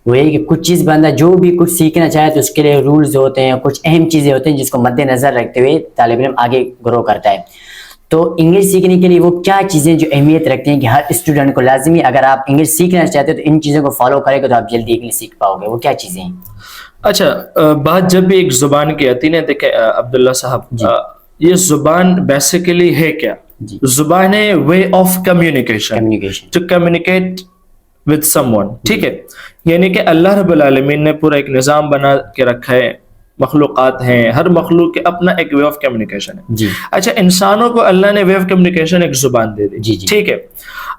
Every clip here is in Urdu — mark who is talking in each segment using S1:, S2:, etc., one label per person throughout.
S1: وہ یہ کہ کچھ چیز بندہ جو بھی کچھ سیکھنا چاہے تو اس کے لیے رولز ہوتے ہیں, کچھ اہم چیزیں ہوتے ہیں جس کو مد نظر رکھتے ہوئے طالب علم آگے گرو کرتا ہے. تو انگلش سیکھنے کے لیے وہ کیا چیزیں جو اہمیت رکھتی ہیں کہ ہر اسٹوڈنٹ کو لازمی, اگر آپ انگلش سیکھنا چاہتے ہیں تو ان چیزوں کو فالو کرے گا تو آپ جلدی انگلش سیکھ پاؤ گے, وہ کیا چیزیں ہیں؟
S2: اچھا, بات جب بھی ایک زبان کی آتی ہے, دیکھیں عبداللہ صاحب, یہ زبان بیسیکلی ہے کیا؟ زبان ہے way of communication, to communicate with someone, ٹھیک ہے. یعنی کہ اللہ رب العالمین نے پورا ایک نظام بنا کے رکھا ہے, مخلوقات ہیں, ہر مخلوق کے اپنا ایک وے آف کمیونیکیشن ہے. اچھا, انسانوں کو اللہ نے وے آف کمیونیکیشن ایک زبان دے دی, ٹھیک ہے.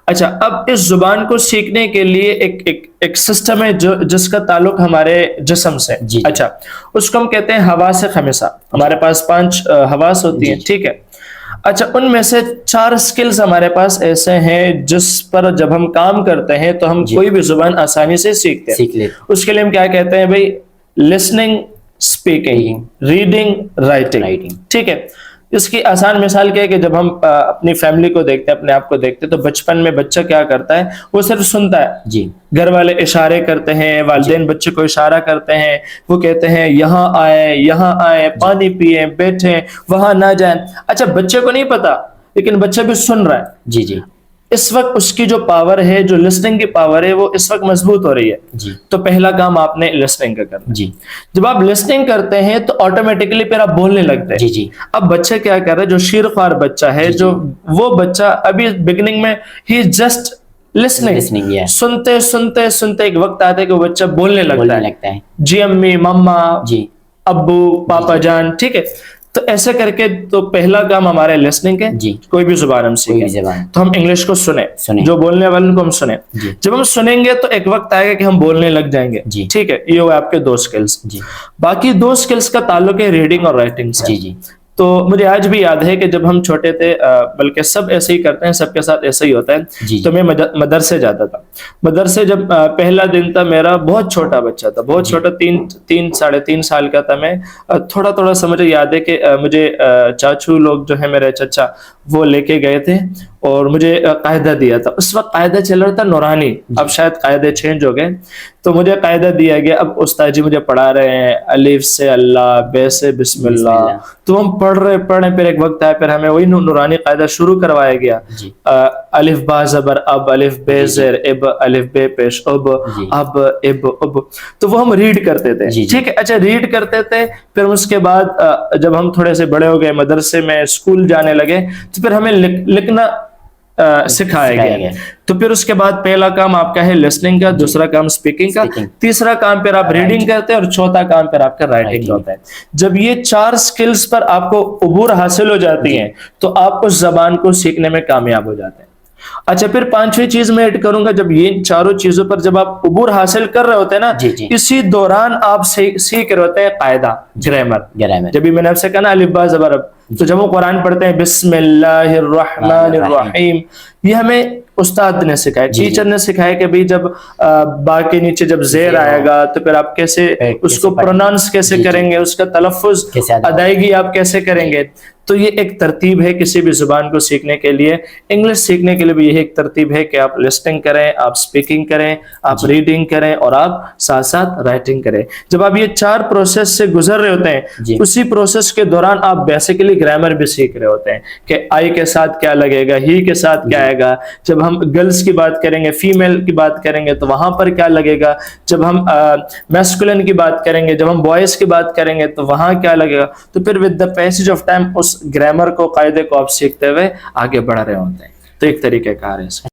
S2: اچھا, اب اس زبان کو سیکھنے کے لیے ایک سسٹم ہے جس کا تعلق ہمارے جسم سے. اچھا, اس کو ہم کہتے ہیں حواس خمسہ. ہمارے پاس 5 حواس ہوتی ہیں, ٹھیک ہے. اچھا, ان میں سے 4 سکلز ہمارے پاس ایسے ہیں جس پر جب ہم کام کرتے ہیں تو ہم کوئی بھی زبان آسانی سے سیکھتے ہیں. اس کے لیے ہم کیا کہتے ہیں بھائی؟ لسننگ, اسپیکنگ, ریڈنگ, رائٹنگ, ٹھیک ہے. اس کی آسان مثال کیا ہے کہ جب ہم اپنی فیملی کو دیکھتے ہیں, اپنے آپ کو دیکھتے ہیں, تو بچپن میں بچہ کیا کرتا ہے؟ وہ صرف سنتا ہے. گھر والے اشارے کرتے ہیں, والدین بچے کو اشارہ کرتے ہیں, وہ کہتے ہیں یہاں آئے, یہاں آئے, پانی پیئے, بیٹھیں, وہاں نہ جائیں. اچھا, بچے کو نہیں پتا لیکن بچہ بھی سن رہا ہے. اس وقت اس کی جو پاور ہے, جو لسننگ کی پاور ہے, وہ اس وقت مضبوط ہو رہی ہے. تو پہلا کام آپ نے لسننگ کا کرنا. جب آپ لسننگ کرتے ہیں تو آٹومیٹکلی پھر آپ بولنے لگتے ہیں. اب بچہ کیا کر رہا ہے؟ جو شیرخوار بچہ ہے, جو وہ بچہ ابھی بگننگ میں ہی جسٹ لسننگ, سنتے سنتے سنتے ایک وقت آتا ہے کہ وہ بچہ بولنے لگتا ہے. جی امی, مما, ابو, پاپا جان, ٹھیک ہے. تو ایسے کر کے تو پہلا کام ہمارا لسننگ ہے. کوئی بھی زبان ہم سیکھیں تو ہم انگلش کو سنیں, جو بولنے والوں کو ہم سنیں. جب ہم سنیں گے تو ایک وقت آئے گا کہ ہم بولنے لگ جائیں گے, ٹھیک ہے. یہ ہوئے آپ کے 2 سکلز. باقی 2 سکلز کا تعلق ہے ریڈنگ اور رائٹنگ سے. تو مجھے آج بھی یاد ہے کہ جب ہم چھوٹے تھے, بلکہ سب ایسے ہی کرتے ہیں, سب کے ساتھ ایسا ہی ہوتا ہے, تو میں مدرسے جاتا تھا. مدرسے جب پہلا دن تھا میرا, بہت چھوٹا بچہ تھا, بہت چھوٹا, 3-3.5 سال کا تھا میں. تھوڑا تھوڑا سا مجھے یاد ہے کہ مجھے چاچو لوگ جو ہیں, میرے چچا, وہ لے کے گئے تھے اور مجھے قاعدہ دیا تھا. اس وقت قاعدہ چل رہا تھا نورانی, اب شاید قاعدے چینج ہو گئے. تو مجھے قاعدہ دیا گیا. اب استاد جی مجھے پڑھا رہے ہیں, الف سے اللہ, بے سے بسم اللہ. تو ہم پڑھ رہے, پھر ایک وقت آیا, پھر ہمیں وہی نورانی قاعدہ شروع کروایا گیا. الف با زبر اب, الف بے زیر اب, الف بے پیش اب, اب اب اب. تو وہ ہم ریڈ کرتے تھے, ٹھیک ہے. اچھا, ریڈ کرتے تھے. پھر اس کے بعد جب ہم تھوڑے سے بڑے ہو گئے, مدرسے میں, اسکول جانے لگے, تو پھر ہمیں لکھنا سکھایا گیا. تو پھر اس کے بعد پہلا کام آپ کا ہے لسننگ کا, دوسرا کام اسپیکنگ کا, تیسرا کام پھر آپ ریڈنگ کرتے ہیں, اور چوتھا کام پھر آپ کا رائٹنگ ہوتا ہے. جب یہ 4 سکلز پر آپ کو عبور حاصل ہو جاتی ہیں تو آپ اس زبان کو سیکھنے میں کامیاب ہو جاتے ہیں. اچھا, پھر 5ویں چیز میں ایڈ کروں گا, جب یہ چاروں چیزوں پر جب آپ عبور حاصل کر رہے ہوتے ہیں نا, اسی دوران آپ سیکھ رہے ہوتے ہیں قاعدہ, گرامر. جب میں نے آپ سے کہا نا الف با زبر اب, تو جب وہ قرآن پڑھتے ہیں بسم اللہ الرحمن الرحیم, یہ ہمیں استاد نے سکھایا, ٹیچر نے سکھایا کہ بھئی جب با کے نیچے جب زیر آئے گا تو پھر آپ کیسے اس کو پرونانس کیسے کریں گے, اس کا تلفظ, ادائیگی آپ کیسے کریں گے. تو یہ ایک ترتیب ہے کسی بھی زبان کو سیکھنے کے لیے. انگلش سیکھنے کے لیے بھی یہ ایک ترتیب ہے کہ آپ لسننگ کریں, آپ اسپیکنگ کریں, آپ ریڈنگ کریں, اور آپ ساتھ ساتھ رائٹنگ کریں. جب آپ یہ 4 پروسیس سے گزر رہے ہوتے ہیں, اسی پروسیس کے دوران آپ بیسیکلی گرامر بھی سیکھ رہے ہوتے ہیں کہ آئی کے ساتھ کیا لگے گا, ہی کے ساتھ کیا آئے گا. جب ہم گرلس کی بات کریں گے, فیمیل کی بات کریں گے, تو وہاں پر کیا لگے گا. جب ہم میسکولن کی بات کریں گے, جب ہم بوائز کی بات کریں گے, تو وہاں کیا لگے گا. تو پھر with the passage of time اس گرامر کو, قاعدے کو آپ سیکھتے ہوئے آگے بڑھ رہے ہوتے ہیں. تو ایک طریقہ کار ہے اس کا.